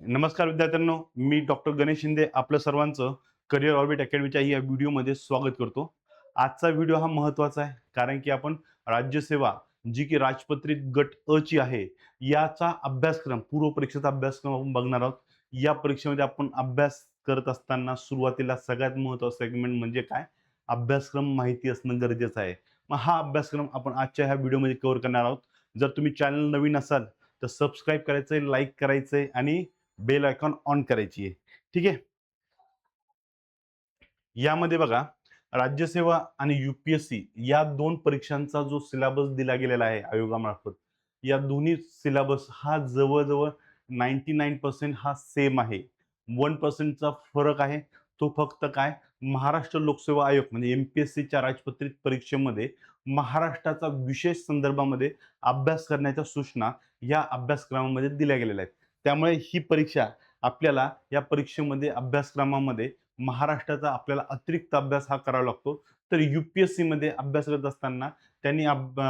नमस्कार विद्यार्थ्यांनो, मी डॉक्टर गणेश शिंदे आपलं सर्वांचं करिअर ऑर्बिट अकॅडमीच्या या व्हिडिओमध्ये स्वागत करतो. आजचा व्हिडिओ हा महत्त्वाचा आहे, कारण की आपण राज्यसेवा जी की राजपत्रित गट अ ची आहे, याचा अभ्यासक्रम, पूर्व परीक्षेचा अभ्यासक्रम आपण बघणार आहोत. या परीक्षेमध्ये आपण अभ्यास करत असताना सुरुवातीला सगळ्यात महत्त्वाचं सेगमेंट म्हणजे काय? अभ्यासक्रम माहिती असणं गरजेचं आहे. मग हा अभ्यासक्रम आपण आजच्या ह्या व्हिडिओमध्ये कव्हर करणार आहोत. जर तुम्ही चॅनल नवीन असाल तर सबस्क्राईब करायचंय, लाईक करायचंय आणि बेल आयकॉन ऑन करायची आहे. ठीक आहे. यामध्ये बघा, राज्यसेवा आणि UPSC या दोन परीक्षांचा जो सिलेबस दिला गेलेला आहे आयोगामार्फत, या दोन्ही सिलेबस हा जवळ-जवळ 99% हा सेम आहे. 1% चा फरक आहे. तो फक्त काय, महाराष्ट्र लोकसेवा आयोग म्हणजे MPSCच्या राजपत्रित परीक्षेमध्ये महाराष्ट्राचा विशेष संदर्भामध्ये अभ्यास करण्याच्या सूचना या अभ्यासक्रमामध्ये दिल्या गेलेल्या आहेत. त्यामुळे ही परीक्षा आपल्याला या परीक्षेमध्ये अभ्यासक्रमामध्ये महाराष्ट्राचा आपल्याला अतिरिक्त अभ्यास हा करावा लागतो. तर UPSCमध्ये अभ्यास करत असताना त्यांनी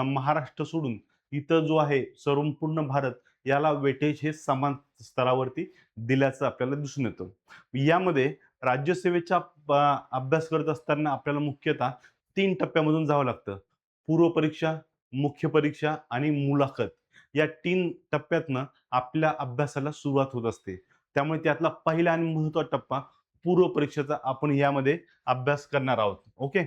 महाराष्ट्र सोडून इथं जो आहे संपूर्ण भारत याला वेटेज हे समान स्तरावरती दिल्याचं आपल्याला दिसून येतं. यामध्ये राज्यसेवेचा अभ्यास करत असताना आपल्याला मुख्यतः 3 टप्प्यामधून जावं लागतं. पूर्व परीक्षा, मुख्य परीक्षा आणि मुलाखत. या 3 टप्प्यातनं आपल्या अभ्यासाला सुरुवात होत असते. त्यामुळे त्यातला पहिला आणि महत्त्वाचा टप्पा पूर्व परीक्षेचा आपण यामध्ये अभ्यास करणार आहोत. ओके.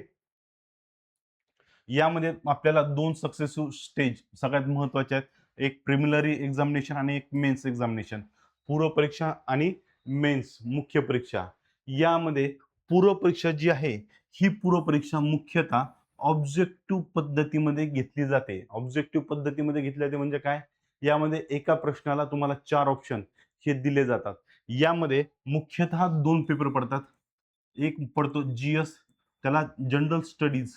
यामध्ये आपल्याला 2 सक्सेसिव्ह स्टेज सगळ्यात महत्त्वाच्या आहेत. एक प्रिलिमिनरी एक्झामिनेशन आणि एक मेन्स एक्झामिनेशन. पूर्व परीक्षा आणि मेन्स मुख्य परीक्षा. यामध्ये पूर्व परीक्षा जी आहे, ही पूर्व परीक्षा मुख्यतः ऑब्जेक्टिव्ह पद्धतीमध्ये घेतली जाते. ऑब्जेक्टिव्ह पद्धतीमध्ये घेतली जाते म्हणजे काय? यामध्ये एका प्रश्नाला तुम्हाला 4 ऑप्शन हे दिले जातात. यामध्ये मुख्यतः 2 पेपर पडतात. एक पडतो GS, त्याला जनरल स्टडीज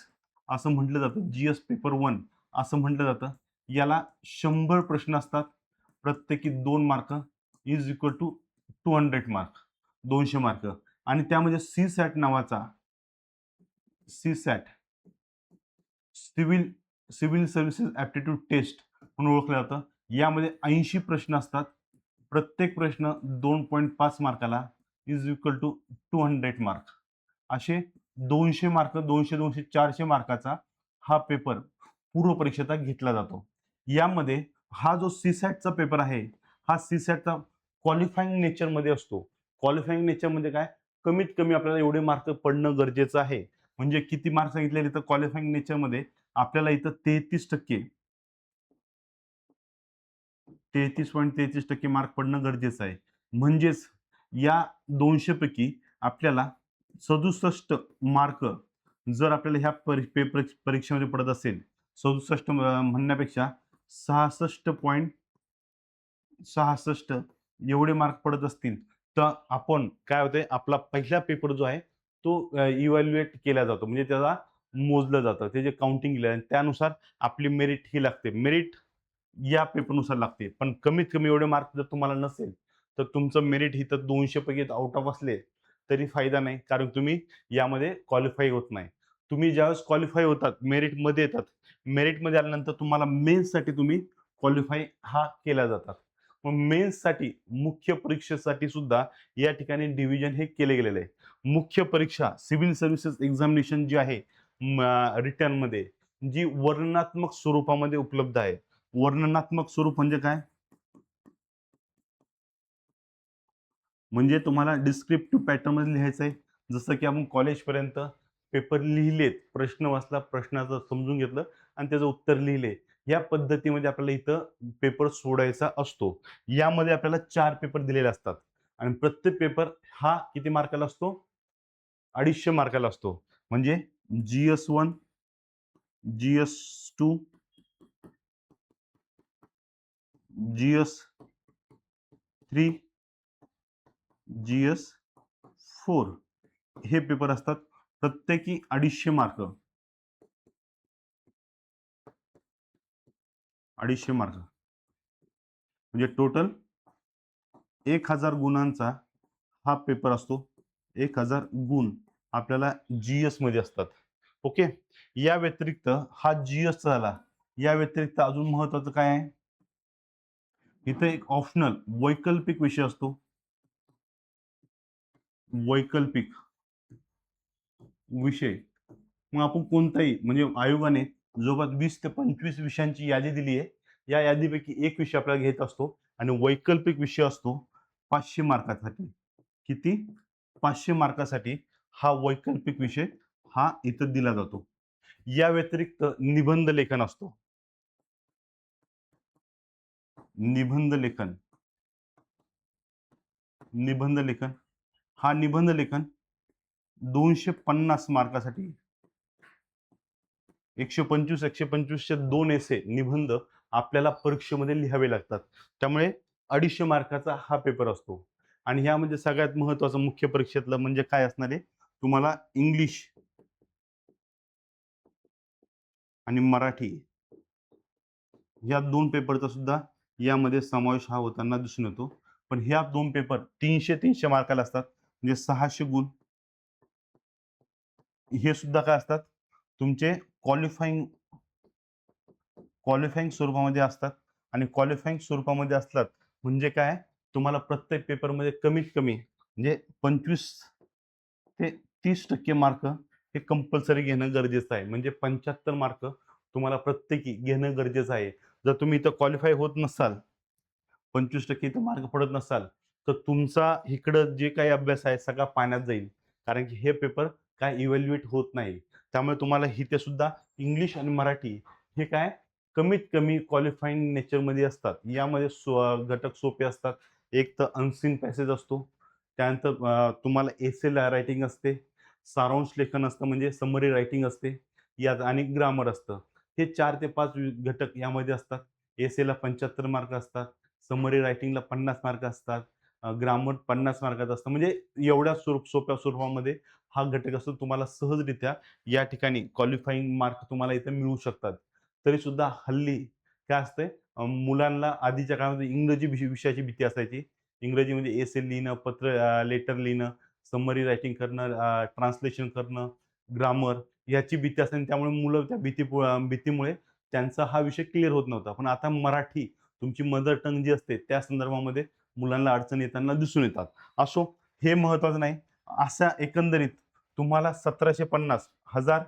असं म्हटलं जातं. GS पेपर 1 असं म्हटलं जातं. याला 100 प्रश्न असतात. प्रत्येकी 2 mark is equal to 200 mark, 200 mark. आणि त्यामध्ये CSAT नावाचा, CSAT civil civil services aptitude test म्हणून ओळखलं जातं. यामध्ये 80 प्रश्न असतात. प्रत्येक प्रश्न 2.5 मार्काला इज इक्वल टू 200 मार्क. असे 200 मार्क, 200, 200, 400 मार्काचा हा पेपर पूर्व परीक्षेचा घेतला जातो. यामध्ये हा जो CSATचा पेपर आहे, हा CSATचा क्वालिफाईंग नेचरमध्ये असतो. क्वालिफाईंग नेचर म्हणजे काय? कमीत कमी आपल्याला एवढे मार्क पडणं गरजेचं आहे. म्हणजे किती मार्क सांगितलेले तर क्वालिफाईंग नेचरमध्ये आपल्याला इथं 33.33% मार्क पडणं गरजेचं आहे. म्हणजेच या 200 पैकी आपल्याला 67 मार्क जर आपल्याला ह्या परीक्षेमध्ये पडत असेल, 67 म्हणण्यापेक्षा 66.66 एवढे मार्क पडत असतील, तर आपण काय होतंय, आपला पहिला पेपर जो आहे तो इव्हॅल्युएट केला जातो. म्हणजे त्याला मोजलं जातं. ते जे काउंटिंग केलं त्यानुसार आपली मेरिट ही लागते. मेरिट या पेपरनुसार लागते. पण कमीत कमी एवढे मार्क जर तुम्हाला नसेल, तर तुमचं मेरिट इथं 200 पैकी आउट ऑफ असले, तरी फायदा नाही. कारण तुम्ही यामध्ये क्वालिफाय होत नाही. तुम्ही ज्यावेळेस क्वालिफाय होतात, मेरिटमध्ये येतात. मेरिटमध्ये आल्यानंतर तुम्हाला मेन्ससाठी तुम्ही क्वालिफाय हा केला जातात. मग मेन्ससाठी, मुख्य परीक्षेसाठी सुद्धा या ठिकाणी डिव्हिजन हे केले गेलेले आहे. मुख्य परीक्षा सिव्हिल सर्व्हिसेस एक्झामिनेशन जी आहे रिटर्नमध्ये, जी वर्णनात्मक स्वरूपामध्ये उपलब्ध आहे. वर्णनात्मक स्वरूप म्हणजे काय? म्हणजे तुम्हाला डिस्क्रिप्टिव्ह पॅटर्नमध्ये लिहायचं आहे. जसं की आपण कॉलेजपर्यंत पेपर लिहिलेत, प्रश्न वाचला, प्रश्नाचं समजून घेतलं आणि त्याचं उत्तर लिहिले. या पद्धतीमध्ये आपल्याला इथं पेपर सोडायचा असतो. यामध्ये आपल्याला 4 पेपर दिलेले असतात आणि प्रत्येक पेपर हा किती मार्काला असतो? 250 मार्काला असतो. म्हणजे GS1, GS2, GS3, GS4 हे पेपर असतात. प्रत्येकी 250 मार्क. 250 मार्क. म्हणजे टोटल 1000 गुणांचा हा पेपर असतो. 1000 गुण आपल्याला GS मध्ये असतात. ओके. या व्यतिरिक्त हा GS झाला. या व्यतिरिक्त अजून महत्त्वाचं काय आहे? इथे एक ऑप्शनल वैकल्पिक विषय असतो. वैकल्पिक विषय. मग आपण कोणताही म्हणजे आयोगाने जवळपास 20 ते 25 विषयांची यादी दिली आहे. या यादीपैकी एक विषय आपल्याला घ्यायचा असतो आणि वैकल्पिक विषय असतो 500 मार्कासाठी. किती? 500 मार्कासाठी हा वैकल्पिक विषय हा इथं दिला जातो. या व्यतिरिक्त निबंध लेखन असतो. निबंध लेखन, निबंध लेखन. हा निबंध लेखन 250 मार्कासाठी 125-125चे 2 एसे निबंध आपल्याला परीक्षेमध्ये लिहावे लागतात. त्यामुळे 250 मार्काचा हा पेपर असतो. आणि ह्यामध्ये सगळ्यात महत्त्वाचं मुख्य परीक्षेतलं म्हणजे काय असणार आहे? तुम्हाला इंग्लिश आणि मराठी या 2 पेपरचा सुद्धा यामध्ये समावेश हा होताना दिसून येतो. पण ह्या 2 पेपर 300-300 मार्काला असतात. म्हणजे 600 गुण. हे सुद्धा काय असतात? तुमचे क्वालिफाइंग क्वालिफाइंग स्वरूपामध्ये असतात आणि क्वालिफाइंग स्वरूपामध्ये असतात म्हणजे काय? तुम्हाला प्रत्येक पेपरमध्ये कमीत कमी म्हणजे 25 ते 30% मार्क हे कंपल्सरी घेणं गरजेचं आहे. म्हणजे 75 मार्क तुम्हाला प्रत्येकी घेणं गरजेचं आहे. जर तुम्ही इथं क्वालिफाय होत नसाल, 25% इथं मार्क पडत नसाल, तर तुमचा इकडं जे काही अभ्यास आहे सगळा पाण्यात जाईल. कारण की हे पेपर काय इव्हॅल्युएट होत नाही. त्यामुळे तुम्हाला इथे सुद्धा इंग्लिश आणि मराठी हे काय कमीत कमी क्वालिफाइंग नेचरमध्ये असतात. यामध्ये घटक सोपे असतात. एक तर अनसीन पॅसेज असतो. त्यानंतर तुम्हाला एसे रायटिंग असते. सारांश लेखन असतं म्हणजे समरी रायटिंग असते. यात आणि ग्रामर असतं. हे 4 ते 5 घटक यामध्ये असतात. एसेला 75 मार्क असतात. समरी रायटिंगला 50 मार्क असतात. ग्रामर 50 मार्काचं असतं. म्हणजे एवढ्या सोप्या स्वरूपामध्ये हा घटक असतो. तुम्हाला सहजरित्या या ठिकाणी क्वालिफाइंग मार्क तुम्हाला इथे मिळू शकतात. तरीसुद्धा हल्ली काय असतंय मुलांना आधीच्या काळामध्ये इंग्रजी विषयाची भीती असायची. इंग्रजीमध्ये एसे लिहिणं, लेटर लिहिणं, समरी रायटिंग करणं, ट्रान्सलेशन करणं, ग्रामर याची भीती असते आणि त्यामुळे मुलं त्या भीतीमुळे त्यांचा हा विषय क्लिअर होत नव्हता. पण आता मराठी तुमची मदर टंग जी असते त्या संदर्भामध्ये मुलांना अडचणी येताना दिसून येतात. असो, हे महत्त्वाचं नाही. अशा एकंदरीत तुम्हाला 1750, 1000,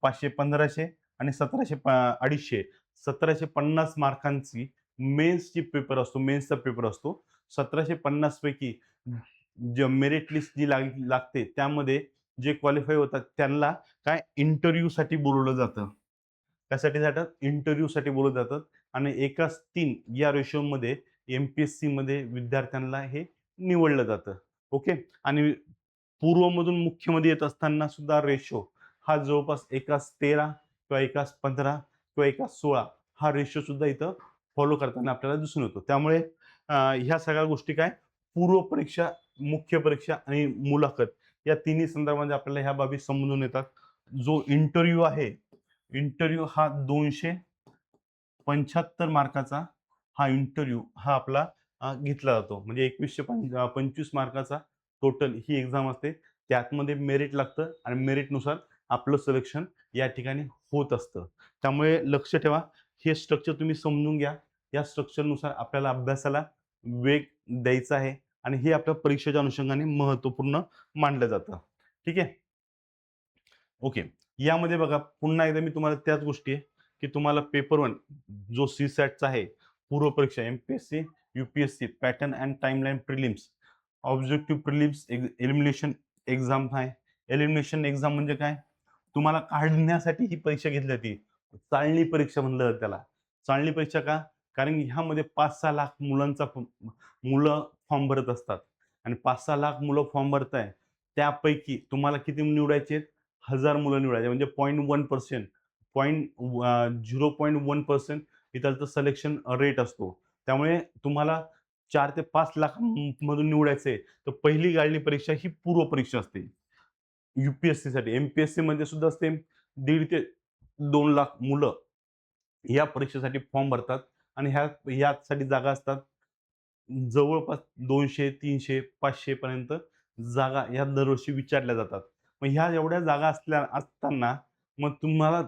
500, 1500 आणि 250 1750 मार्कांची मेन्सची पेपर असतो. मेन्सचा पेपर असतो. 1750 पैकी जे मेरिट लिस्ट जी लागते त्यामध्ये जे क्वालिफाय होतात त्यांना काय इंटरव्ह्यूसाठी बोलावलं जातं. त्यासाठी जातात इंटरव्ह्यूसाठी बोलवलं जातात आणि एकास 3 या रेशोमध्ये एम-पी-एस-सीमध्ये विद्यार्थ्यांना हे निवडलं जातं. ओके. आणि पूर्वमधून मुख्यमध्ये येत असताना सुद्धा रेशो हा जवळपास एकास 13 किंवा एकास 15 किंवा एकास 16 हा रेशो सुद्धा इथं फॉलो करताना आपल्याला दिसून येतो. त्यामुळे ह्या सगळ्या गोष्टी काय पूर्व परीक्षा, मुख्य परीक्षा आणि मुलाखत या तिन्ही संदर्भामध्ये आपल्याला ह्या बाबी समजून येतात. जो इंटरव्ह्यू आहे, इंटरव्ह्यू हा 275 मार्काचा हा इंटरव्ह्यू हा आपला घेतला जातो. म्हणजे 2125 मार्काचा टोटल ही एक्झाम असते. त्यातमध्ये मेरिट लागतं आणि मेरिटनुसार आपलं सिलेक्शन या ठिकाणी होत असतं. त्यामुळे लक्ष ठेवा, हे स्ट्रक्चर तुम्ही समजून घ्या. या स्ट्रक्चरनुसार आपल्याला अभ्यासाला वेग द्यायचा आहे आणि हे आपल्या परीक्षेच्या अनुषंगाने महत्त्वपूर्ण मानलं जातं. ठीक आहे? ओके. यामध्ये बघा पुन्हा एकदा मी तुम्हाला त्याच गोष्टी आहे, की तुम्हाला पेपर 1 जो सी-सॅटचा आहे, पूर्व परीक्षा MPSC, UPSC pattern and timeline prelims, objective prelims, elimination exam आहे. एलिमिनेशन एक्झाम म्हणजे काय? तुम्हाला काढण्यासाठी ही परीक्षा घेतली जाते. चाळणी परीक्षा म्हणलं जातं त्याला. चाळणी परीक्षा का? कारण ह्यामध्ये 5-6 लाख मुलं फॉर्म भरत असतात आणि 5-6 लाख मुलं फॉर्म भरताय. त्यापैकी तुम्हाला किती निवडायचे आहेत? 1000 मुलं निवडायचे म्हणजे 0.1% 0.1% इथं सिलेक्शन रेट असतो. त्यामुळे तुम्हाला 4 ते 5 लाख मधून निवडायचं तर पहिली गाळणी परीक्षा ही पूर्व परीक्षा असते. यू-पी-एस-सीसाठी. एम-पी-एस-सीमध्ये सुद्धा सेम 1.5 ते 2 लाख मुलं या परीक्षेसाठी फॉर्म भरतात आणि ह्यासाठी जागा असतात जवळपास 200, 300, 500 पर्यंत जागा ह्या दरवर्षी विचारल्या जातात. मग ह्या एवढ्या जागा असताना मग तुम्हाला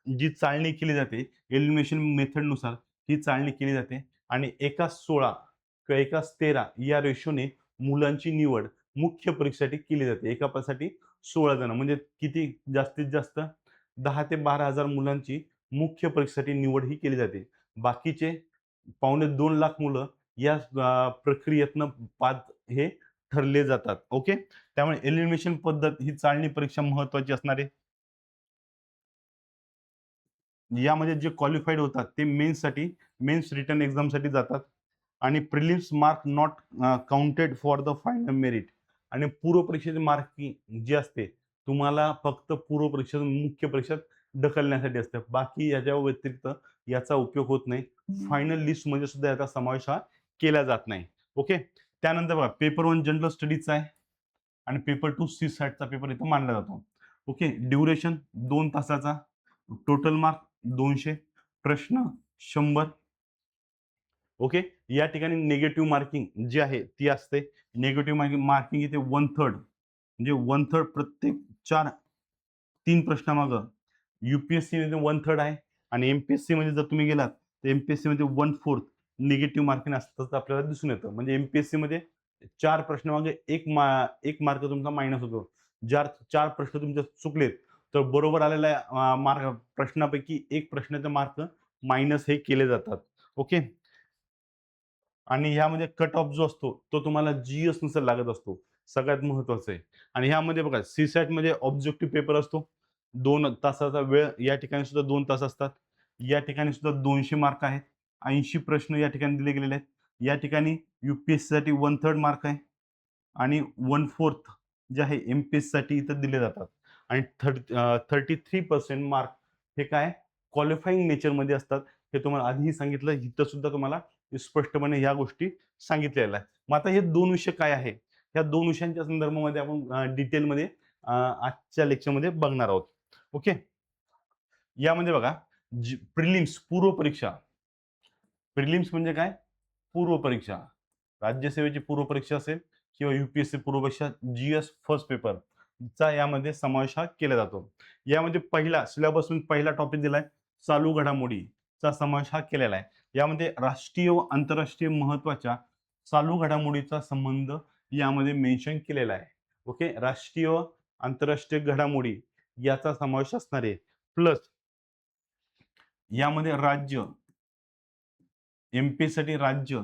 जी चाळणी केली जाते, एलिमिनेशन मेथडनुसार ही चाळणी केली जाते आणि एकास 16 किंवा एकास 13 या रेशोने मुलांची निवड मुख्य परीक्षेसाठी केली जाते. एका पदासाठी 16 जण म्हणजे किती जास्तीत जास्त 10 ते 12,000 मुलांची मुख्य परीक्षेसाठी निवड ही केली जाते. बाकीचे पावणे 2 लाख मुलं या प्रक्रियेतनं पास हे ठरले जातात. ओके. त्यामुळे एलिमिनेशन पद्धत ही चाळणी परीक्षा महत्त्वाची असणार आहे. यामध्ये जे क्वालिफाईड होतात ते मेन्स रिटन एक्झामसाठी जातात आणि prelims mark not counted for the final merit आणि पूर्व परीक्षेचे मार्किंग जे असते तुम्हाला फक्त पूर्व परीक्षेत मुख्य परीक्षेत ढकलण्यासाठी असते. बाकी याच्या व्यतिरिक्त याचा उपयोग होत नाही. फायनल लिस्टमध्ये सुद्धा याचा समावेश हा केला जात नाही. ओके. त्यानंतर बघा पेपर 1 जनरल स्टडीजचा आहे आणि पेपर 2 सी सॅटचा पेपर इथं मानला जातो. ओके. ड्युरेशन 2 तासाचा, टोटल मार्क 200, प्रश्न 100. ओके. या ठिकाणी निगेटिव्ह मार्किंग जी आहे ती असते. निगेटिव्ह मार्किंग इथे 1/3 म्हणजे 1/3 प्रत्येक 3 प्रश्नामागं UPSC मध्ये 1/3 आहे आणि MPSC मध्ये जर तुम्ही गेलात तर MPSC मध्ये 1/4 निगेटिव्ह मार्किंग असतं आपल्याला दिसून येतं. म्हणजे MPSC मध्ये 4 प्रश्नामागे 1 मार्क तुमचा मायनस होतो. जर 4 प्रश्न तुमचे चुकलेत तर बरोबर आलेल्या मार्क प्रश्नापैकी 1 प्रश्नाचे मार्क मायनस हे केले जातात. ओके. आणि ह्यामध्ये कट ऑफ जो असतो तो तुम्हाला GS नुसार लागत असतो. सगळ्यात महत्त्वाचं आहे. आणि ह्यामध्ये बघा सी-सॅट मध्ये ऑब्जेक्टिव्ह पेपर असतो. 2 तासाचा वेळ या ठिकाणी सुद्धा 2 तास असतात. या ठिकाणी सुद्धा 200 मार्क आहेत. 80 प्रश्न या ठिकाणी दिले गेलेले आहेत. या ठिकाणी UPSCसाठी 1/3 मार्क आहे आणि 1/4 जे आहे MPSCसाठी इथं दिले जातात. आणि 33% मार्क हे काय क्वालिफाईंग नेचरमध्ये असतात. हे तुम्हाला आधीही सांगितलं. इथं सुद्धा तुम्हाला स्पष्टपणे ह्या गोष्टी सांगितलेल्या आहेत. मग आता हे 2 विषय काय आहे? ह्या 2 विषयांच्या संदर्भामध्ये आपण डिटेलमध्ये आजच्या लेक्चरमध्ये बघणार आहोत. ओके. यामध्ये बघा प्रिलिम्स पूर्व परीक्षा. प्रिलिम्स म्हणजे काय? पूर्व परीक्षा. राज्यसेवेची पूर्व परीक्षा असेल किंवा UPSC पूर्व परीक्षा GS फर्स्ट पेपर चा यामध्ये समावेश हा केला जातो. यामध्ये पहिला सिलेबसमधून पहिला टॉपिक दिलाय चालू घडामोडीचा समावेश हा केलेला आहे. यामध्ये राष्ट्रीय व आंतरराष्ट्रीय महत्त्वाच्या चालू घडामोडीचा संबंध यामध्ये मेन्शन केलेला आहे. ओके. राष्ट्रीय व आंतरराष्ट्रीय घडामोडी याचा समावेश असणार आहे. प्लस यामध्ये राज्य MP साठी राज्य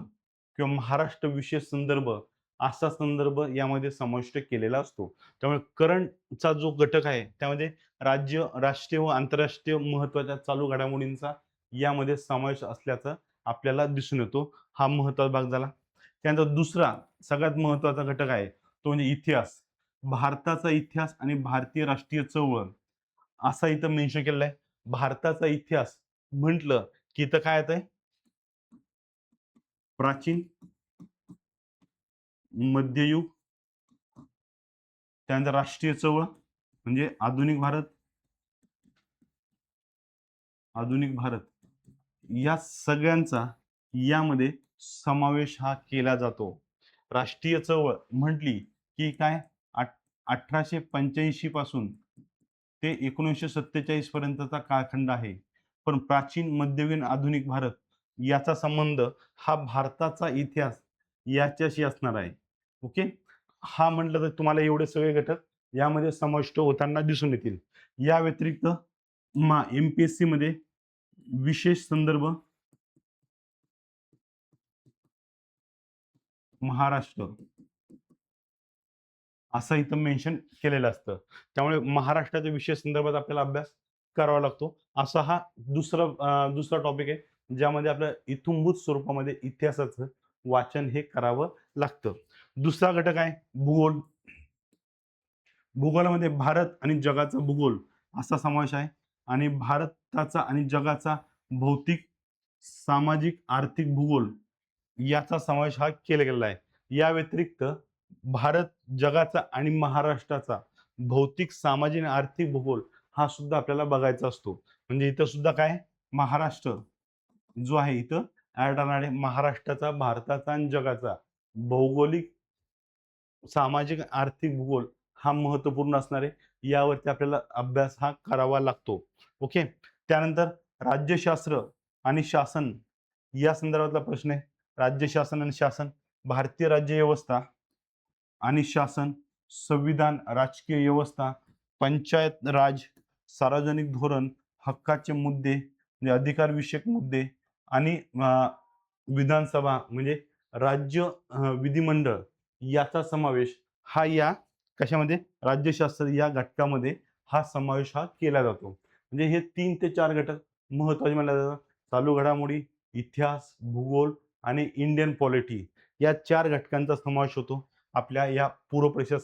किंवा महाराष्ट्र विशेष संदर्भ असा संदर्भ यामध्ये समाविष्ट केलेला असतो. त्यामुळे करंटचा जो घटक आहे त्यामध्ये राज्य, राष्ट्रीय व आंतरराष्ट्रीय महत्त्वाच्या चालू घडामोडींचा यामध्ये समावेश असल्याचं आपल्याला दिसून येतो. हा महत्त्वाचा भाग झाला. त्यानंतर दुसरा सगळ्यात महत्त्वाचा घटक आहे तो म्हणजे इतिहास. भारताचा इतिहास आणि भारतीय राष्ट्रीय चळवळ असा इथं मेन्शन केलेला आहे. भारताचा इतिहास म्हटलं की इथं काय येतंय प्राचीन, मध्ययुग, त्यानंतर राष्ट्रीय चळवळ म्हणजे आधुनिक भारत या सगळ्यांचा यामध्ये समावेश हा केला जातो. राष्ट्रीय चळवळ म्हटली की काय 1885 पासून ते 1947 पर्यंतचा कालखंड आहे. पण प्राचीन, मध्ययुगीन, आधुनिक भारत याचा संबंध हा भारताचा इतिहास याच्याशी असणार आहे. ओके. हा म्हटलं तर तुम्हाला एवढे सगळे घटक यामध्ये समाविष्ट होताना दिसून येतील. या व्यतिरिक्त MPSC मध्ये विशेष संदर्भ महाराष्ट्र असं इथं मेन्शन केलेलं असतं. त्यामुळे महाराष्ट्राच्या विशेष संदर्भात आपल्याला अभ्यास करावा लागतो. असा हा दुसरा टॉपिक आहे ज्यामध्ये आपल्याला इत्थंभूत स्वरूपामध्ये इतिहासाचं वाचन हे करावं लागतं. दुसरा घटक आहे भूगोल. भूगोलामध्ये भारत आणि जगाचा भूगोल असा समावेश आहे आणि भारताचा आणि जगाचा भौतिक, सामाजिक, आर्थिक भूगोल याचा समावेश हा केला गेलेला आहे. या व्यतिरिक्त भारत, जगाचा आणि महाराष्ट्राचा भौतिक, सामाजिक आणि आर्थिक भूगोल हा सुद्धा आपल्याला बघायचा असतो. म्हणजे इथं सुद्धा काय महाराष्ट्र जो आहे इथं ऍड राहणार आहे. महाराष्ट्राचा, भारताचा आणि जगाचा भौगोलिक, सामाजिक, आर्थिक भूगोल हा महत्त्वपूर्ण असणार आहे. यावरती आपल्याला अभ्यास हा करावा लागतो. ओके. त्यानंतर राज्यशास्त्र आणि शासन या संदर्भातला प्रश्न आहे. राज्य शासन आणि शासन, भारतीय राज्य व्यवस्था आणि शासन, संविधान, राजकीय व्यवस्था, पंचायत राज, सार्वजनिक धोरण, हक्काचे मुद्दे म्हणजे अधिकारविषयक मुद्दे आणि विधानसभा म्हणजे राज्य विधिमंडळ याचा समावेश हा या कशामध्ये राज्यशास्त्र या घटकामध्ये हा समावेश हा केला जातो. म्हणजे हे 3 ते 4 घटक महत्त्वाचे मानले जातात. चालू घडामोडी, इतिहास, भूगोल आणि इंडियन पॉलिटी या 4 घटकांचा समावेश होतो आपल्या या पूर्व परीक्षा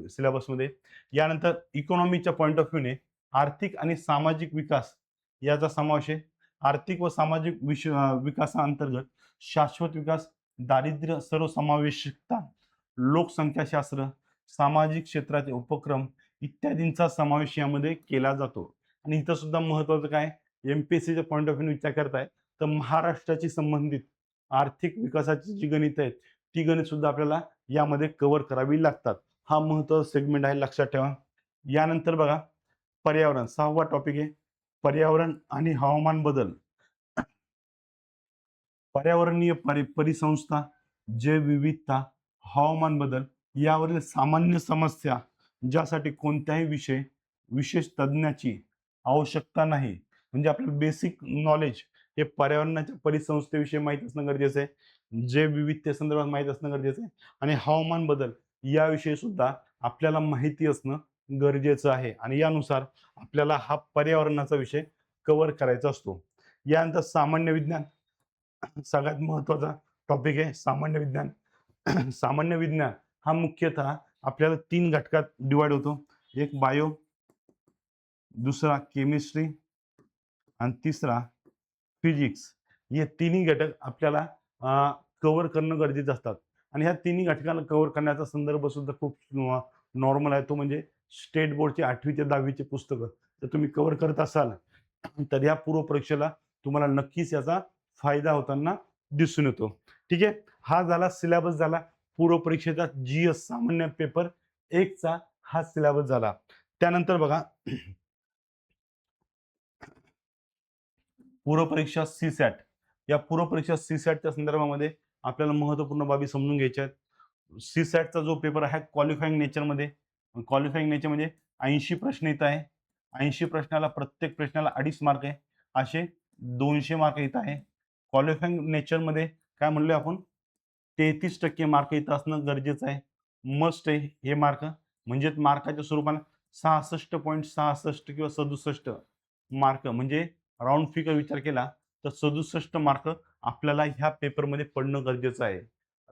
सिलेबसमध्ये. यानंतर इकॉनॉमीच्या पॉइंट ऑफ व्ह्यूने आर्थिक आणि सामाजिक विकास याचा समावेश आहे. आर्थिक व सामाजिक विकासाअंतर्गत शाश्वत विकास, दारिद्र्य सर्वसमावेशकता, लोकसंख्याशास्त्र, सामाजिक क्षेत्राचे उपक्रम इत्यादींचा समावेश यामध्ये केला जातो. आणि इथं सुद्धा महत्त्वाचं काय, एमपीएससीच्या पॉईंट ऑफ व्ह्यू विचार करताय तर महाराष्ट्राची संबंधित आर्थिक विकासाची जी गणित आहेत ती गणित सुद्धा आपल्याला यामध्ये कव्हर करावी लागतात. हा महत्त्वाचा सेगमेंट आहे, लक्षात ठेवा. यानंतर बघा पर्यावरण, 6वा टॉपिक आहे पर्यावरण आणि हवामान बदल. पर्यावरणीय परिसंस्था, जैवविविधता, हवामान बदल यावरील सामान्य समस्या ज्यासाठी कोणत्याही विशेष तज्ञाची आवश्यकता नाही. म्हणजे आपलं बेसिक नॉलेज हे पर्यावरणाच्या परिसंस्थेविषयी माहीत असणं गरजेचं आहे, जैवविविधतेसंदर्भात माहीत असणं गरजेचं आहे आणि हवामान बदल याविषयी सुद्धा आपल्याला माहिती असणं गरजेचं आहे आणि यानुसार आपल्याला हा पर्यावरणाचा विषय कव्हर करायचा असतो. यानंतर सामान्य विज्ञान सगळ्यात महत्त्वाचा टॉपिक आहे सामान्य विज्ञान. सामान्य विज्ञान हा मुख्यतः आपल्याला 3 घटकात डिवाइड होतो. एक बायो, दुसरा केमिस्ट्री आणि तिसरा फिजिक्स. हे तिन्ही घटक आपल्याला कव्हर करणं गरजेचं असतात आणि ह्या तिन्ही घटकांना कव्हर करण्याचा संदर्भ सुद्धा खूप नॉर्मल आहे. तो म्हणजे स्टेट बोर्डचे 8वी ते 10वीचे पुस्तकं जर तुम्ही कव्हर करत असाल तर या पूर्व परीक्षेला तुम्हाला नक्कीच याचा फायदा होताना दिसून येतो. ठीक आहे, हा झाला सिलेबस झाला पूर्व परीक्षेचा जीएस सामान्य पेपर 1 चा हा सिलेबस झाला. त्यानंतर बघा पूर्व परीक्षा सीसॅट. या पूर्व परीक्षा सीसॅटच्या संदर्भामध्ये आपल्याला महत्त्वपूर्ण बाबी समजून घ्यायच्या आहेत. सीसॅटचा जो पेपर आहे क्वालिफाईंग नेचरमध्ये, क्वालिफाईंग नेचर म्हणजे 80 प्रश्न येत आहे. 80 प्रश्नाला प्रत्येक प्रश्नाला 2.5 मार्क आहे. असे 200 मार्क येत आहे. क्वालिफाईंग नेचरमध्ये काय म्हणलोय आपण 33% मार्क येत असणं गरजेचं आहे. मस्ट आहे हे मार्क. म्हणजेच मार्काच्या स्वरूपाने 66.66 किंवा 67 मार्क म्हणजे राउंड फिगर विचार केला तर 67 मार्क आपल्याला ह्या पेपरमध्ये पडणं गरजेचं आहे.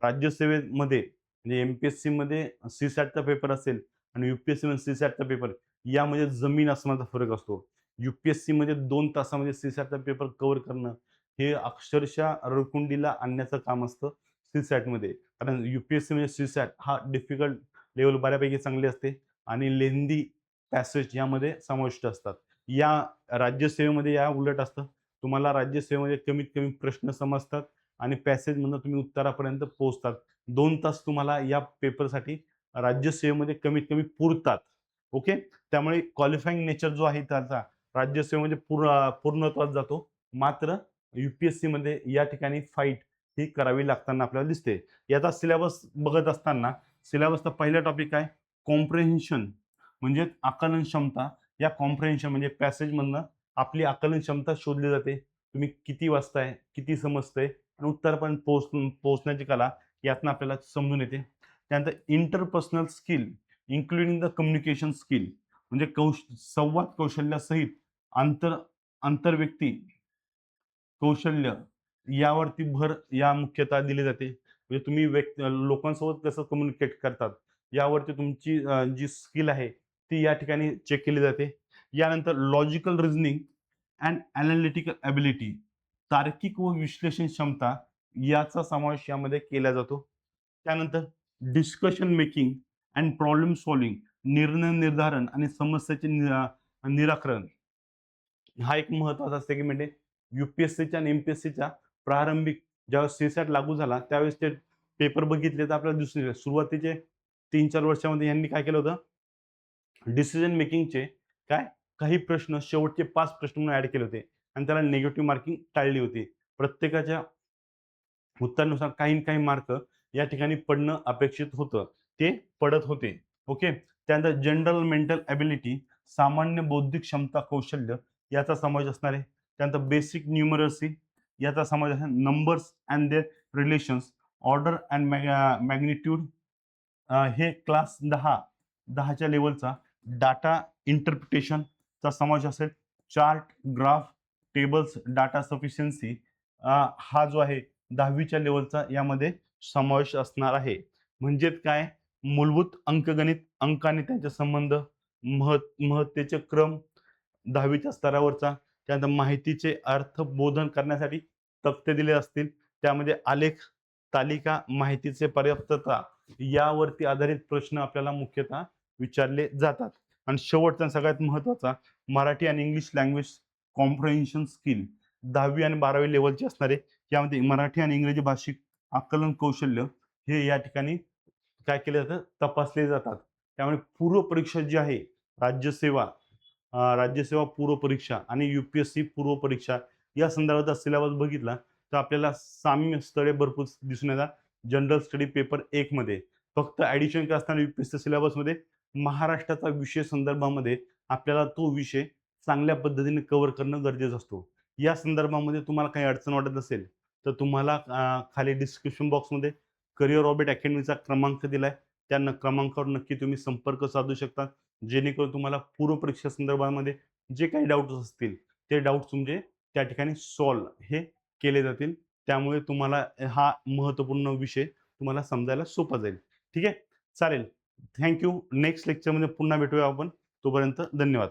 राज्यसेवेमध्ये म्हणजे एमपीएससी मध्ये सीसॅटचा पेपर असेल आणि यूपीएससी मध्ये सीसॅटचा पेपर यामध्ये जमीन आसमानाचा फरक असतो. यूपीएससी मध्ये 2 तासामध्ये सीसॅटचा पेपर कव्हर करणं हे अक्षरशः रडकुंडीला आणण्याचं काम असतं सीसॅटमध्ये. कारण यूपीएससी म्हणजे सीसॅट हा डिफिकल्ट लेवल बऱ्यापैकी चांगली असते आणि लेंदी पॅसेज यामध्ये समाविष्ट असतात. या राज्यसेवेमध्ये या उलट असतं. तुम्हाला राज्यसेवेमध्ये कमीत कमी प्रश्न समजतात आणि पॅसेजमधनं तुम्ही उत्तरापर्यंत पोहोचतात. 2 तास तुम्हाला या पेपरसाठी राज्यसेवेमध्ये कमीत कमी पुरतात. ओके. त्यामुळे क्वालिफाईंग नेचर जो आहे त्याचा राज्यसेवेमध्ये पूर्णत्वास जातो. मात्र यूपीएससी मध्ये या ठिकाणी फाईट ही करावी लागताना आपल्याला दिसते. याचा सिलेबस बघत असताना सिलेबसचा पहिला टॉपिक काय कॉम्प्रिहेन्शन म्हणजे आकलन क्षमता. या कॉम्प्रिहेन्शन म्हणजे पॅसेजमधनं आपली आकलन क्षमता शोधली जाते. तुम्ही किती वाचताय, किती समजतंय आणि उत्तरापर्यंत पोहोचण्याची कला यातनं आपल्याला समजून येते. त्यानंतर interpersonal skill including the communication skill म्हणजे संवाद कौशल्यासहित आंतरव्यक्ती कौशल्य यावरती भर या मुख्यतः दिली जाते. म्हणजे तुम्ही लोकांसोबत कसं कम्युनिकेट करतात यावरती तुमची जी स्किल आहे ती या ठिकाणी चेक केली जाते. यानंतर logical reasoning and analytical ability तार्किक व विश्लेषण क्षमता याचा समावेश यामध्ये केला जातो. त्यानंतर discussion making and problem solving निर्णय निर्धारण आणि समस्याचे निराकरण हा एक महत्त्वाचा सेगमेंट आहे. यूपीएससीच्या आणि एमपीएससीच्या प्रारंभिक ज्यावेळेस सीसॅट लागू झाला त्यावेळेस ते पेपर बघितले तर आपल्याला दिसून येईल सुरुवातीचे 3-4 वर्षामध्ये यांनी काय केलं होतं डिसिजन मेकिंगचे काय काही प्रश्न शेवटचे 5 प्रश्न म्हणून ऍड केले होते आणि त्याला निगेटिव्ह मार्किंग टाळली होती. प्रत्येकाच्या उत्तरानुसार काही काही मार्क या ठिकाणी पडणं अपेक्षित होतं. ते पडत होते. ओके. त्यानंतर जनरल मेंटल एबिलिटी, सामान्य बौद्धिक क्षमता कौशल्य याचा समावेश असणार आहे. त्यानंतर बेसिक न्यूमरसी याचा समावेश आहे. Numbers and their relations, order and magnitude, हे क्लास 10च्या लेव्हलचा डाटा इंटरप्रिटेशनचा समावेश असेल. Chart, graph, tables, data sufficiency हा जो आहे 10वीच्या लेव्हलचा यामध्ये समावेश असणार आहे. म्हणजेच काय, मूलभूत अंकगणित, अंक आणि त्यांचे संबंध, महत्तेचे क्रम 10वीच्या स्तरावरचा, त्यानंतर माहितीचे अर्थबोधन करण्यासाठी तक्ते दिले असतील. त्यामध्ये आलेख, तालिका, माहितीचे पर्याप्तता यावरती आधारित प्रश्न आपल्याला मुख्यतः विचारले जातात. आणि शेवटचा सगळ्यात महत्त्वाचा, मराठी आणि इंग्लिश लँग्वेज कॉम्प्रिहेन्शन स्किल 10वी आणि 12वी लेव्हलची असणार आहे. यामध्ये मराठी आणि इंग्रजी भाषिक आकलन कौशल्य हे या ठिकाणी काय केले जातं, तपासले जातात. त्यामुळे पूर्व परीक्षा जी आहे, राज्यसेवा राज्यसेवा पूर्व परीक्षा आणि UPSC पूर्व परीक्षा या संदर्भाचा सिलेबस बघितला तर आपल्याला साम्य स्थळे भरपूर दिसून येतात. जनरल स्टडी पेपर 1 मध्ये फक्त ॲडिशन काय असणार UPSC सिलेबसमध्ये, महाराष्ट्राचा विषय संदर्भामध्ये आपल्याला तो विषय चांगल्या पद्धतीने कव्हर करणं गरजेचं असतो. या संदर्भामध्ये तुम्हाला काही अडचण वाटत असेल तर तुम्हाला खाली डिस्क्रिप्शन बॉक्समध्ये करिअर ऑर्बिट अकॅडमीचा क्रमांक दिलाय. त्या क्रमांकावर नक्की तुम्ही संपर्क साधू शकता. जेणेकरून तुम्हाला पूर्व परीक्षा संदर्भामध्ये जे काही डाऊट्स असतील ते डाऊट्स तुमचे त्या ठिकाणी सॉल्व्ह हे केले जातील. त्यामुळे तुम्हाला हा महत्त्वपूर्ण विषय तुम्हाला समजायला सोपा जाईल. ठीक आहे. चालेल. Thank you. नेक्स्ट लेक्चरमध्ये पुन्हा भेटूया आपण. तोपर्यंत धन्यवाद.